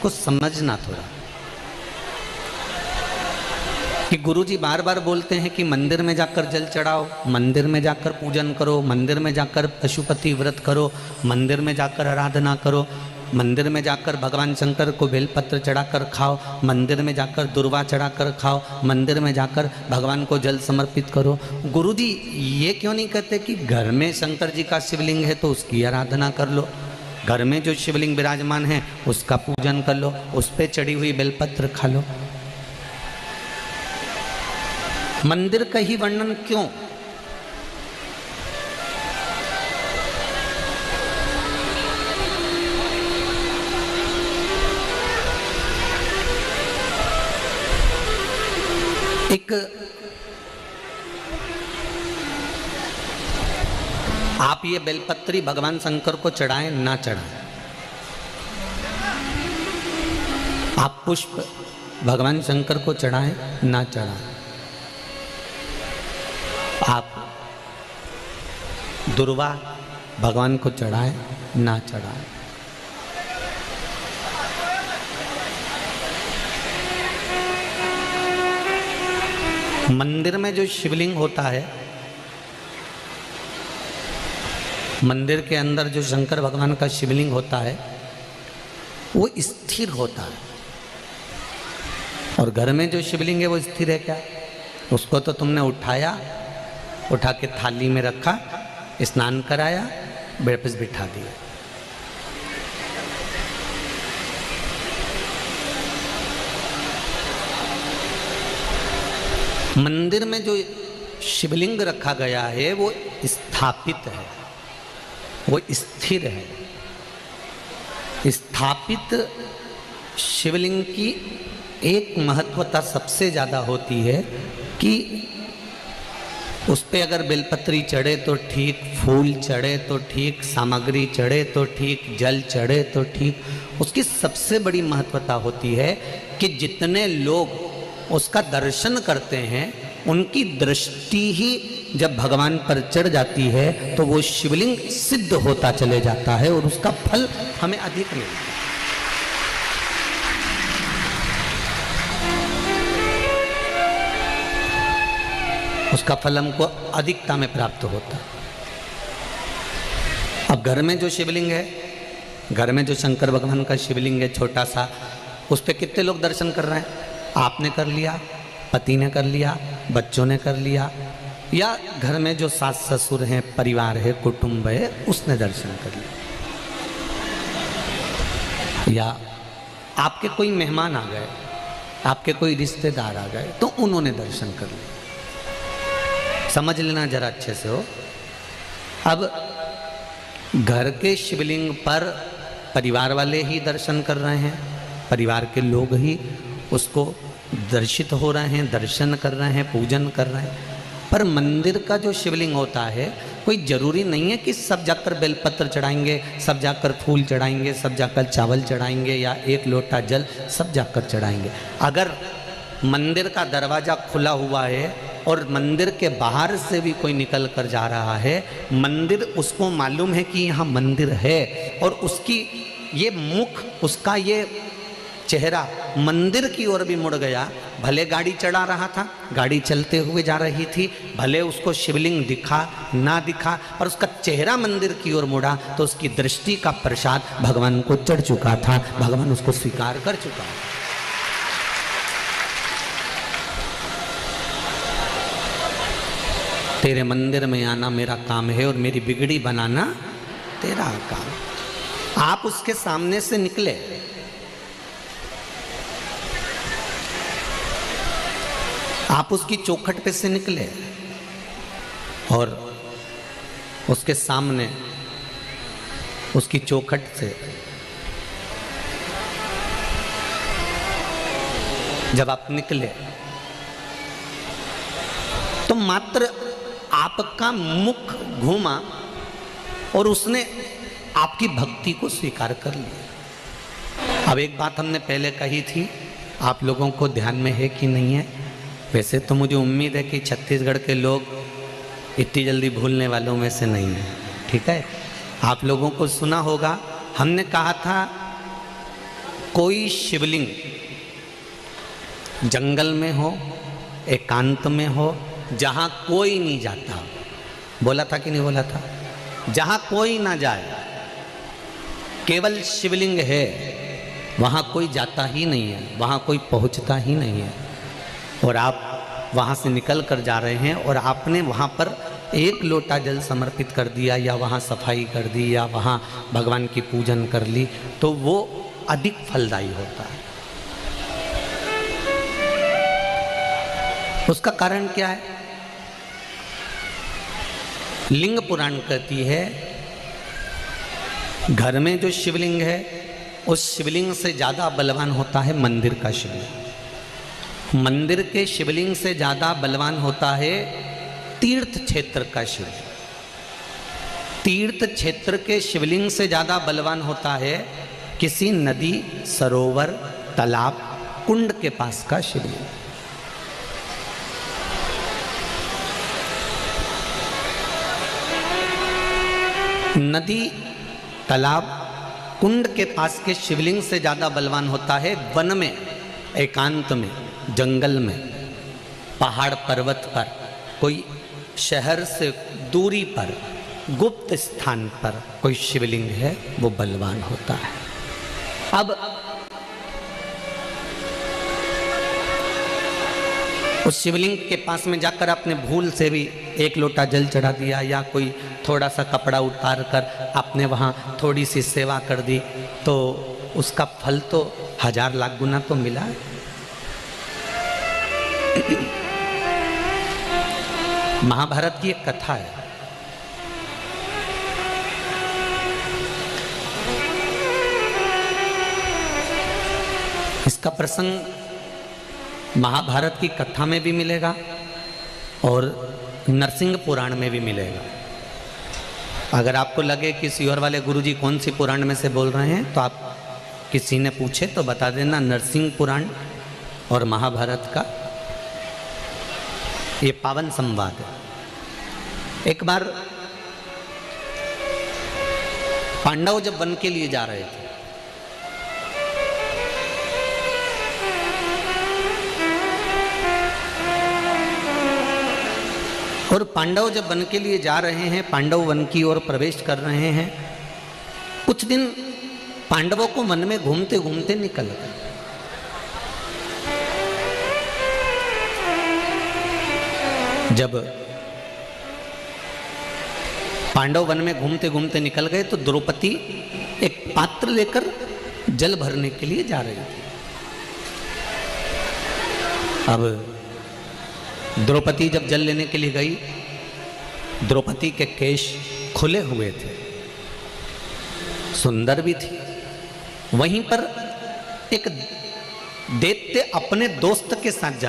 इसको समझना थोड़ा कि गुरुजी बार बार बोलते हैं कि मंदिर में जाकर जल चढ़ाओ, मंदिर में जाकर पूजन करो, मंदिर में जाकर पशुपति व्रत करो, मंदिर में जाकर आराधना करो, मंदिर में जाकर भगवान शंकर को बेलपत्र चढ़ाकर खाओ, मंदिर में जाकर दुर्वा चढ़ाकर खाओ, मंदिर में जाकर भगवान को जल समर्पित करो। गुरुजी ये क्यों नहीं कहते कि घर में शंकर जी का शिवलिंग है तो उसकी आराधना कर लो, घर में जो शिवलिंग विराजमान है उसका पूजन कर लो, उस पर चढ़ी हुई बेलपत्र खा लो। मंदिर का ही वर्णन क्यों? एक आप ये बेलपत्री भगवान शंकर को चढ़ाएं ना चढ़ाएं, आप पुष्प भगवान शंकर को चढ़ाएं ना चढ़ाएं, आप दुर्वा भगवान को चढ़ाएं ना चढ़ाएं, मंदिर में जो शिवलिंग होता है, मंदिर के अंदर जो शंकर भगवान का शिवलिंग होता है वो स्थिर होता है, और घर में जो शिवलिंग है वो स्थिर है क्या? उसको तो तुमने उठाया, उठा के थाली में रखा, स्नान कराया, वापस बिठा दिया। मंदिर में जो शिवलिंग रखा गया है वो स्थापित है, वो स्थिर है। स्थापित शिवलिंग की एक महत्वता सबसे ज़्यादा होती है कि उस पर अगर बेलपत्री चढ़े तो ठीक, फूल चढ़े तो ठीक, सामग्री चढ़े तो ठीक, जल चढ़े तो ठीक। उसकी सबसे बड़ी महत्वता होती है कि जितने लोग उसका दर्शन करते हैं उनकी दृष्टि ही जब भगवान पर चढ़ जाती है तो वो शिवलिंग सिद्ध होता चले जाता है और उसका फल हमें अधिक मिलता है। उसका फल हमको अधिकता में प्राप्त होता है। अब घर में जो शिवलिंग है, घर में जो शंकर भगवान का शिवलिंग है छोटा सा, उस पर कितने लोग दर्शन कर रहे हैं? आपने कर लिया, पति ने कर लिया, बच्चों ने कर लिया, या घर में जो सास ससुर हैं, परिवार है, कुटुंब है, उसने दर्शन कर लिया, या आपके कोई मेहमान आ गए, आपके कोई रिश्तेदार आ गए तो उन्होंने दर्शन कर लिया। समझ लेना जरा अच्छे से हो। अब घर के शिवलिंग पर परिवार वाले ही दर्शन कर रहे हैं, परिवार के लोग ही उसको दर्शित हो रहे हैं, दर्शन कर रहे हैं, पूजन कर रहे हैं। पर मंदिर का जो शिवलिंग होता है, कोई ज़रूरी नहीं है कि सब जाकर बेलपत्र चढ़ाएंगे, सब जाकर फूल चढ़ाएंगे, सब जाकर चावल चढ़ाएंगे, या एक लोटा जल सब जाकर चढ़ाएंगे। अगर मंदिर का दरवाज़ा खुला हुआ है और मंदिर के बाहर से भी कोई निकल कर जा रहा है, मंदिर उसको मालूम है कि यहाँ मंदिर है, और उसकी ये मुख, उसका ये चेहरा मंदिर की ओर भी मुड़ गया। भले गाड़ी चढ़ा रहा था, गाड़ी चलते हुए जा रही थी, भले उसको शिवलिंग दिखा ना दिखा, पर उसका चेहरा मंदिर की ओर मुड़ा तो उसकी दृष्टि का प्रसाद भगवान को चढ़ चुका था, भगवान उसको स्वीकार कर चुका। तेरे मंदिर में आना मेरा काम है और मेरी बिगड़ी बनाना तेरा काम। आप उसके सामने से निकले, आप उसकी चौखट पे से निकले और उसके सामने उसकी चौखट से जब आप निकले तो मात्र आपका मुख घूमा और उसने आपकी भक्ति को स्वीकार कर लिया। अब एक बात हमने पहले कही थी, आप लोगों को ध्यान में है कि नहीं है? वैसे तो मुझे उम्मीद है कि छत्तीसगढ़ के लोग इतनी जल्दी भूलने वालों में से नहीं है, ठीक है? आप लोगों को सुना होगा, हमने कहा था कोई शिवलिंग जंगल में हो, एकांत में हो, जहाँ कोई नहीं जाता, बोला था कि नहीं बोला था, जहाँ कोई ना जाए, केवल शिवलिंग है, वहाँ कोई जाता ही नहीं है, वहाँ कोई पहुँचता ही नहीं है, और आप वहाँ से निकल कर जा रहे हैं और आपने वहाँ पर एक लोटा जल समर्पित कर दिया या वहाँ सफाई कर दी या वहाँ भगवान की पूजन कर ली, तो वो अधिक फलदायी होता है। उसका कारण क्या है? लिंग पुराण कहती है, घर में जो शिवलिंग है उस शिवलिंग से ज़्यादा बलवान होता है मंदिर का शिवलिंग। मंदिर के शिवलिंग से ज़्यादा बलवान होता है तीर्थ क्षेत्र का शिवलिंग। तीर्थ क्षेत्र के शिवलिंग से ज़्यादा बलवान होता है किसी नदी, सरोवर, तालाब, कुंड के पास का शिवलिंग। नदी, तालाब, कुंड के पास के शिवलिंग से ज़्यादा बलवान होता है वन में, एकांत में, जंगल में, पहाड़ पर्वत पर, कोई शहर से दूरी पर, गुप्त स्थान पर कोई शिवलिंग है, वो बलवान होता है। अब उस शिवलिंग के पास में जाकर आपने भूल से भी एक लोटा जल चढ़ा दिया या कोई थोड़ा सा कपड़ा उतार कर आपने वहाँ थोड़ी सी सेवा कर दी, तो उसका फल तो 1000 लाख गुना तो मिला है। महाभारत की एक कथा है, इसका प्रसंग महाभारत की कथा में भी मिलेगा और नरसिंह पुराण में भी मिलेगा। अगर आपको लगे कि सियोर वाले गुरुजी कौन सी पुराण में से बोल रहे हैं, तो आप किसी ने पूछे तो बता देना, नरसिंह पुराण और महाभारत का ये पावन संवाद है। एक बार पांडव जब वन के लिए जा रहे थे, और पांडव जब वन के लिए जा रहे हैं, पांडव वन की ओर प्रवेश कर रहे हैं, कुछ दिन पांडवों को वन में घूमते घूमते निकल गए। जब पांडव वन में घूमते घूमते निकल गए तो द्रौपदी एक पात्र लेकर जल भरने के लिए जा रही थी। अब द्रौपदी जब जल लेने के लिए गई, द्रौपदी के केश खुले हुए थे, सुंदर भी थी। वहीं पर एक दैत्य अपने दोस्त के साथ जा